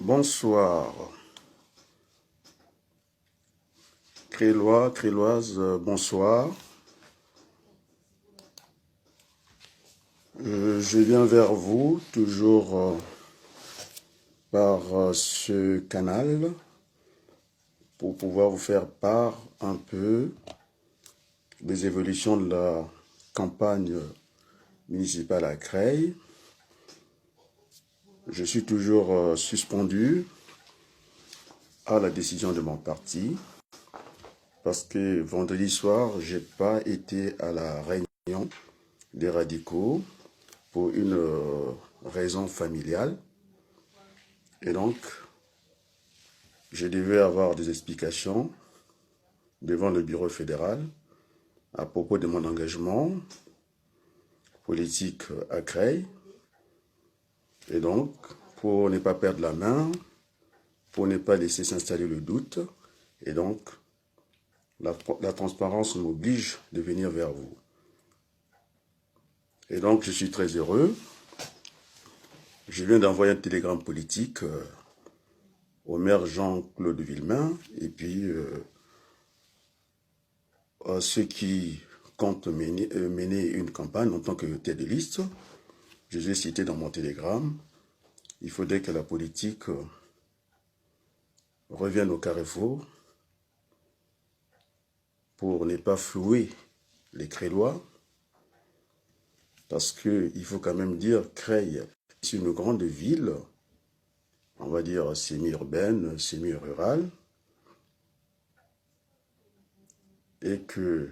Bonsoir, Crélois, Créloises, bonsoir. Je viens vers vous toujours par ce canal pour pouvoir vous faire part un peu des évolutions de la campagne municipale à Creil. Je suis toujours suspendu à la décision de mon parti parce que vendredi soir, je n'ai pas été à la réunion des radicaux pour une raison familiale. Et donc, je devais avoir des explications devant le bureau fédéral à propos de mon engagement politique à Creil. Et donc, pour ne pas perdre la main, pour ne pas laisser s'installer le doute, et donc, la transparence m'oblige de venir vers vous. Et donc, je suis très heureux. Je viens d'envoyer un télégramme politique au maire Jean-Claude Villemain, et puis à ceux qui comptent mener une campagne en tant que tête de liste. Je les ai cités dans mon télégramme. Il faudrait que la politique revienne au carrefour pour ne pas flouer les Crélois. Parce qu'il faut quand même dire Creil, c'est une grande ville, on va dire semi-urbaine, semi-rurale, et que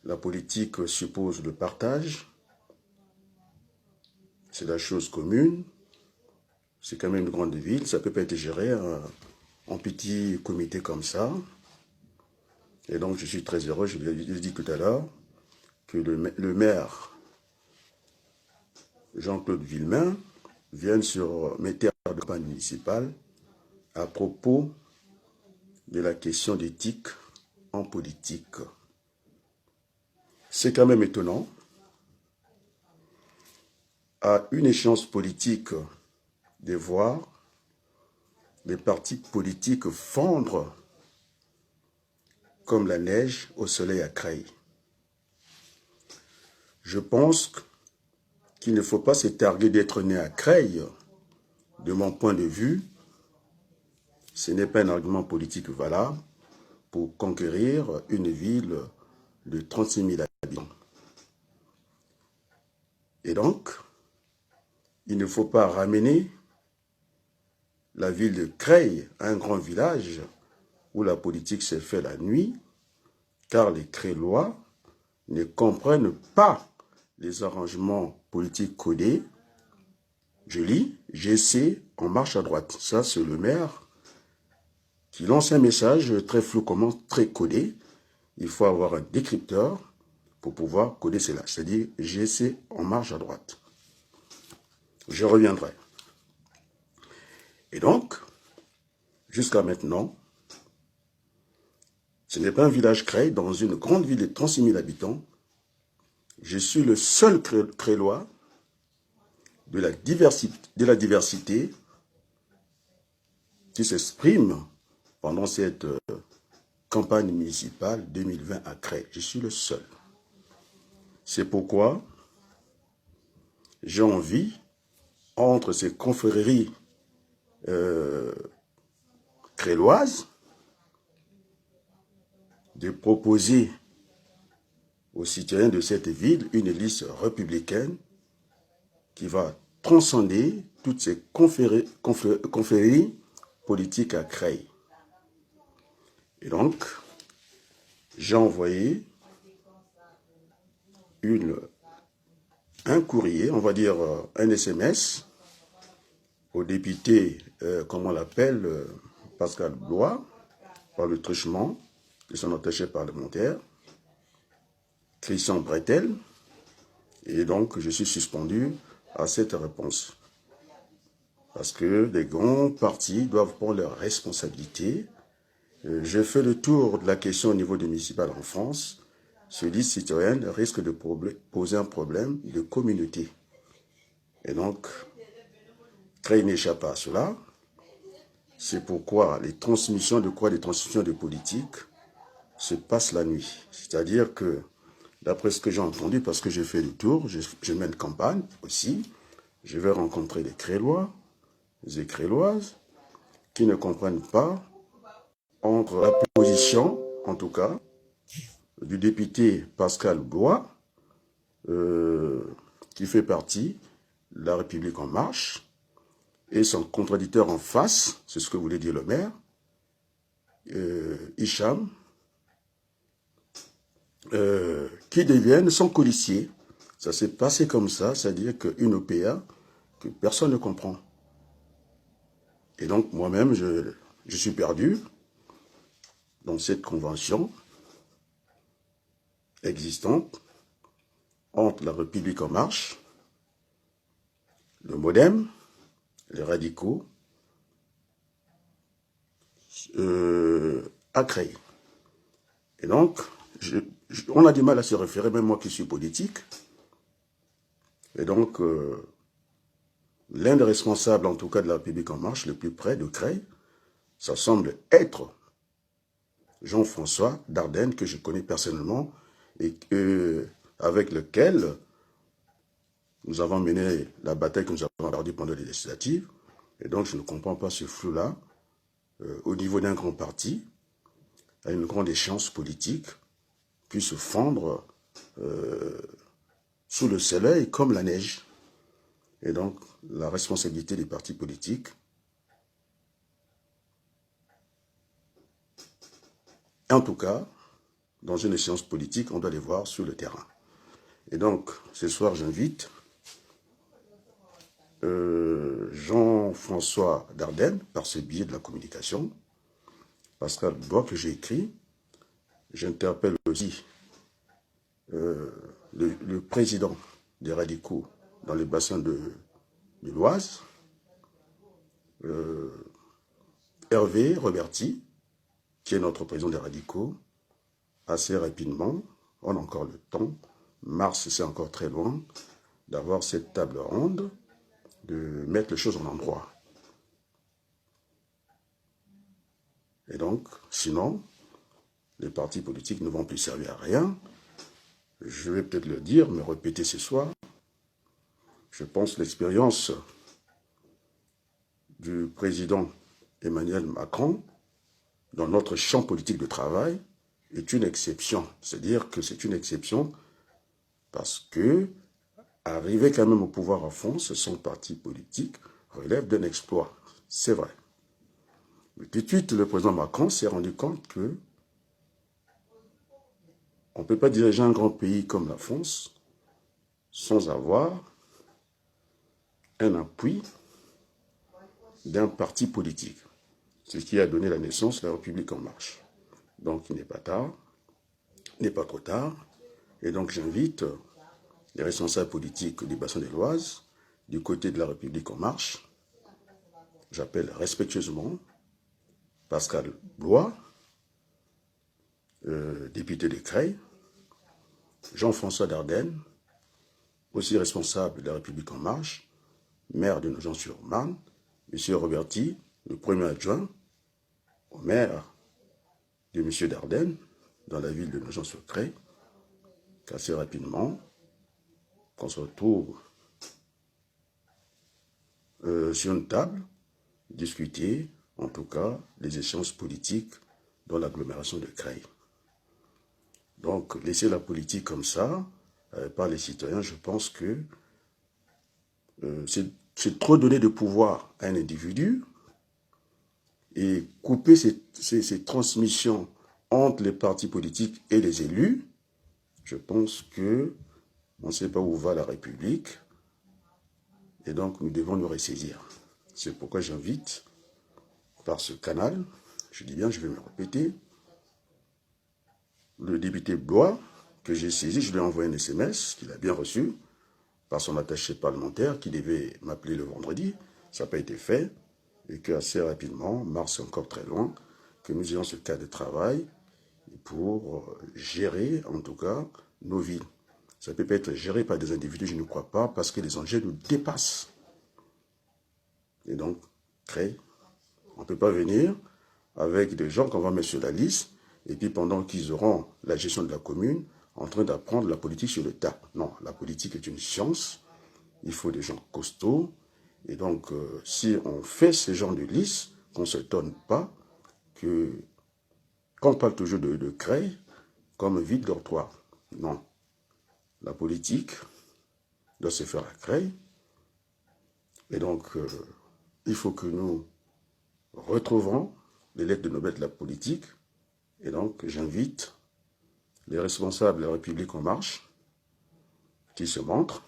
la politique suppose le partage, c'est la chose commune, c'est quand même une grande ville, ça ne peut pas être géré en petit comité comme ça. Et donc je suis très heureux, je l'ai dit tout à l'heure, que le maire Jean-Claude Villemain vienne sur mes terres de campagne municipale à propos de la question d'éthique en politique. C'est quand même étonnant, à une échéance politique, de voir les partis politiques fondre comme la neige au soleil à Creil. Je pense qu'il ne faut pas se targuer d'être né à Creil. De mon point de vue, ce n'est pas un argument politique valable pour conquérir une ville de 36 000 habitants. Et donc, il ne faut pas ramener la ville de Creil à un grand village où la politique s'est faite la nuit, car les Crélois ne comprennent pas les arrangements politiques codés. Je lis, GC en marche à droite. Ça, c'est le maire qui lance un message très flou, comment très codé. Il faut avoir un décrypteur pour pouvoir coder cela, c'est-à-dire GC en marche à droite. Je reviendrai. Et donc, jusqu'à maintenant, ce n'est pas un village Creil dans une grande ville de 36 000 habitants. Je suis le seul Crélois de la diversité qui s'exprime pendant cette campagne municipale 2020 à Creil. Je suis le seul. C'est pourquoi j'ai envie, entre ces confréries créloises, de proposer aux citoyens de cette ville une liste républicaine qui va transcender toutes ces confréries politiques à Creil. Et donc, j'ai envoyé un courrier, on va dire un SMS, au député, comment on l'appelle, Pascal Blois, par le truchement de son attaché parlementaire, Christian Bretel, et donc je suis suspendu à cette réponse. Parce que les grands partis doivent prendre leurs responsabilités. J'ai fait le tour de la question au niveau du municipal en France. Ce liste citoyenne risque de poser un problème de communauté. Et donc, Creil n'échappe pas à cela. C'est pourquoi les transmissions de politique se passent la nuit. C'est-à-dire que, d'après ce que j'ai entendu, parce que j'ai fait le tour, je mène campagne aussi, je vais rencontrer des Crélois, des Créloises, qui ne comprennent pas entre la position, en tout cas, du député Pascal Blois, qui fait partie de La République En Marche, et son contradicteur en face, c'est ce que voulait dire le maire, Hicham, qui deviennent son colissier. Ça s'est passé comme ça, c'est-à-dire qu'une OPA que personne ne comprend. Et donc moi-même, je suis perdu dans cette convention existante entre La République En Marche, le MODEM, les radicaux, à Creil. Et donc, on a du mal à se référer, même moi qui suis politique. Et donc, l'un des responsables, en tout cas de La République En Marche, le plus près de Creil, ça semble être Jean-François Dardenne, que je connais personnellement, et avec lequel nous avons mené la bataille que nous avons perdue pendant les législatives. Et donc, je ne comprends pas ce flou-là, au niveau d'un grand parti, à une grande échéance politique, puisse se fondre sous le soleil comme la neige. Et donc, la responsabilité des partis politiques, en tout cas, dans une échéance politique, on doit les voir sur le terrain. Et donc, ce soir, j'invite Jean-François Dardenne, par ce biais de la communication, Pascal Blois, que j'ai écrit. J'interpelle aussi le président des radicaux dans le bassin de l'Oise, Hervé Roberti, qui est notre président des radicaux, assez rapidement, on a encore le temps, mars c'est encore très loin, d'avoir cette table ronde, de mettre les choses en endroit. Et donc, sinon, les partis politiques ne vont plus servir à rien. Je vais peut-être le dire, me répéter ce soir. Je pense que l'expérience du président Emmanuel Macron dans notre champ politique de travail est une exception. C'est-à-dire que c'est une exception parce que arriver quand même au pouvoir à fond, son parti politique relève d'un exploit. C'est vrai. Mais tout de suite, le président Macron s'est rendu compte que on ne peut pas diriger un grand pays comme la France sans avoir un appui d'un parti politique. C'est ce qui a donné la naissance de La République En Marche. Donc il n'est pas tard, il n'est pas trop tard. Et donc j'invite les responsables politiques du bassin de l'Oise, du côté de La République En Marche. J'appelle respectueusement Pascal Blois, député de Creil, Jean-François Dardenne, aussi responsable de La République En Marche, maire de Nogent-sur-Marne, M. Roberti, le premier adjoint au maire de M. Dardenne, dans la ville de Nogent-sur-Creil, qu'assez rapidement, qu'on se retrouve sur une table, discuter, en tout cas, les échanges politiques dans l'agglomération de Creil. Donc, laisser la politique comme ça, par les citoyens, je pense que c'est trop donner de pouvoir à un individu et couper ces transmissions entre les partis politiques et les élus. Je pense que on ne sait pas où va la République et donc nous devons nous ressaisir. C'est pourquoi j'invite par ce canal, je dis bien, je vais me répéter, le député Blois, que j'ai saisi, je lui ai envoyé un SMS qu'il a bien reçu par son attaché parlementaire qui devait m'appeler le vendredi. Ça n'a pas été fait et qu'assez rapidement, mars est encore très loin, que nous ayons ce cas de travail pour gérer, en tout cas, nos villes. Ça ne peut pas être géré par des individus, je ne crois pas, parce que les enjeux nous dépassent. Et donc, Creil On ne peut pas venir avec des gens qu'on va mettre sur la liste, et puis pendant qu'ils auront la gestion de la commune, en train d'apprendre la politique sur le tas. Non, la politique est une science, il faut des gens costauds, et donc si on fait ce genre de liste, qu'on ne s'étonne pas qu'on parle toujours de Creil comme vide dortoir. Non, la politique doit se faire à Creil, et donc il faut que nous retrouvons les lettres de Nobel de la politique, et donc j'invite les responsables de la République en marche qui se montrent.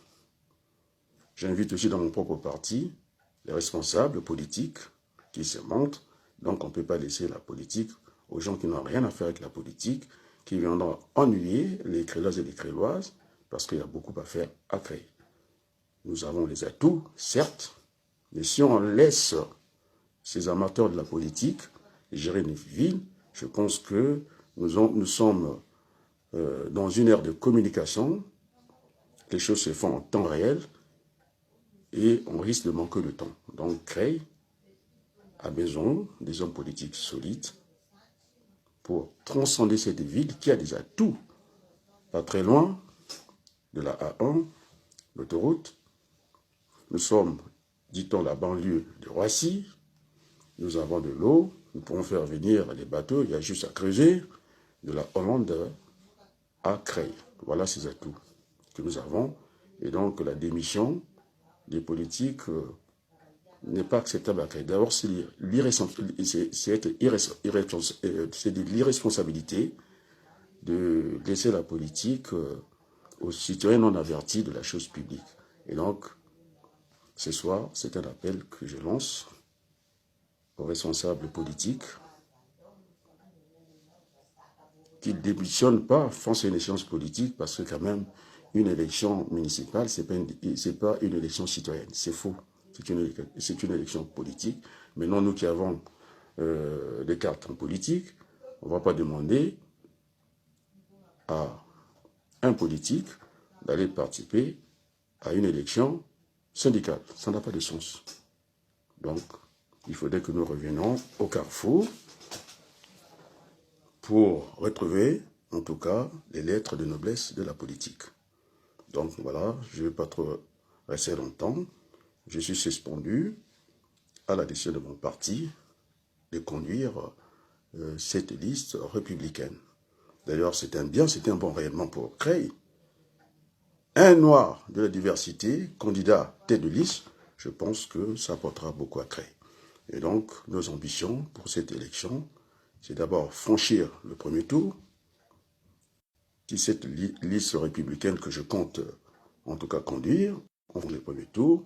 J'invite aussi dans mon propre parti les responsables politiques qui se montrent. Donc on ne peut pas laisser la politique aux gens qui n'ont rien à faire avec la politique, qui viendront ennuyer les Créloises et les Créloises, parce qu'il y a beaucoup à faire à Creil. Nous avons les atouts, certes, mais si on laisse ces amateurs de la politique gérer une ville, je pense que nous sommes dans une ère de communication, les choses se font en temps réel et on risque de manquer de temps. Donc Creil a besoin des hommes politiques solides pour transcender cette ville qui a des atouts. Pas très loin de la A1, l'autoroute. Nous sommes, dit-on, la banlieue de Roissy. Nous avons de l'eau. Nous pouvons faire venir les bateaux. Il y a juste à creuser de la Hollande à Creil. Voilà ces atouts que nous avons. Et donc la démission des politiques n'est pas acceptable à Creil. D'abord, c'est de l'irresponsabilité de laisser la politique aux citoyens non avertis de la chose publique. Et donc, ce soir, c'est un appel que je lance aux responsables politiques qui ne démissionnent pas, font une échéance politique, parce que quand même, une élection municipale, ce n'est pas une élection citoyenne. C'est faux. C'est une élection politique. Maintenant, nous qui avons des cartes en politique, on ne va pas demander à un politique d'aller participer à une élection syndicale. Ça n'a pas de sens. Donc, il faudrait que nous revenions au carrefour pour retrouver, en tout cas, les lettres de noblesse de la politique. Donc voilà, je ne vais pas trop rester longtemps. Je suis suspendu à la décision de mon parti de conduire cette liste républicaine. D'ailleurs, c'est un bon rayonnement pour Creil. Un noir de la diversité, candidat tête de liste, je pense que ça apportera beaucoup à Creil. Et donc, nos ambitions pour cette élection, c'est d'abord franchir le premier tour, qui cette liste républicaine que je compte en tout cas conduire, on fait le premier tour,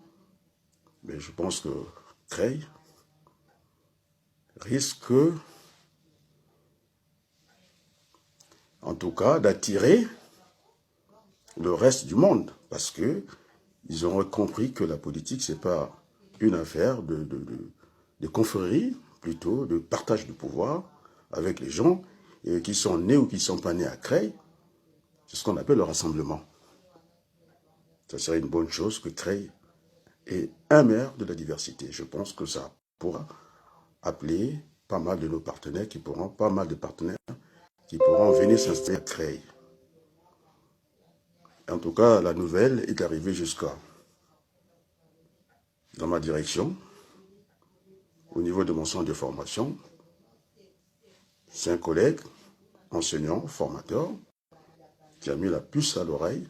mais je pense que Creil risque en tout cas d'attirer le reste du monde, parce que ils auront compris que la politique, ce n'est pas une affaire de confrérie, plutôt de partage de pouvoir avec les gens qui sont nés ou qui ne sont pas nés à Creil. C'est ce qu'on appelle le rassemblement. Ça serait une bonne chose que Creil ait un maire de la diversité. Je pense que ça pourra appeler pas mal de nos partenaires qui pourront venir s'installer à Creil. En tout cas, la nouvelle est arrivée jusqu'à dans ma direction, au niveau de mon centre de formation. C'est un collègue, enseignant, formateur, qui a mis la puce à l'oreille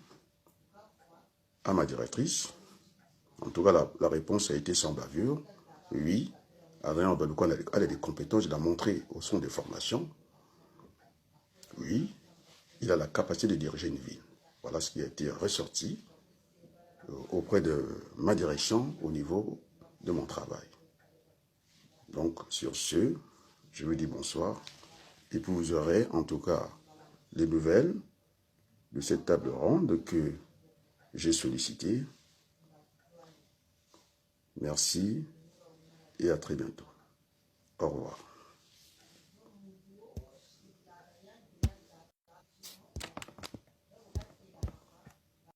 à ma directrice. En tout cas, la réponse a été sans bavure. Oui, Adrien Balouko a des compétences, il a montré au centre de formation. Oui, il a la capacité de diriger une ville. Voilà ce qui a été ressorti auprès de ma direction au niveau de mon travail. Donc, sur ce, je vous dis bonsoir. Et puis vous aurez en tout cas les nouvelles de cette table ronde que j'ai sollicitée. Merci et à très bientôt. Au revoir.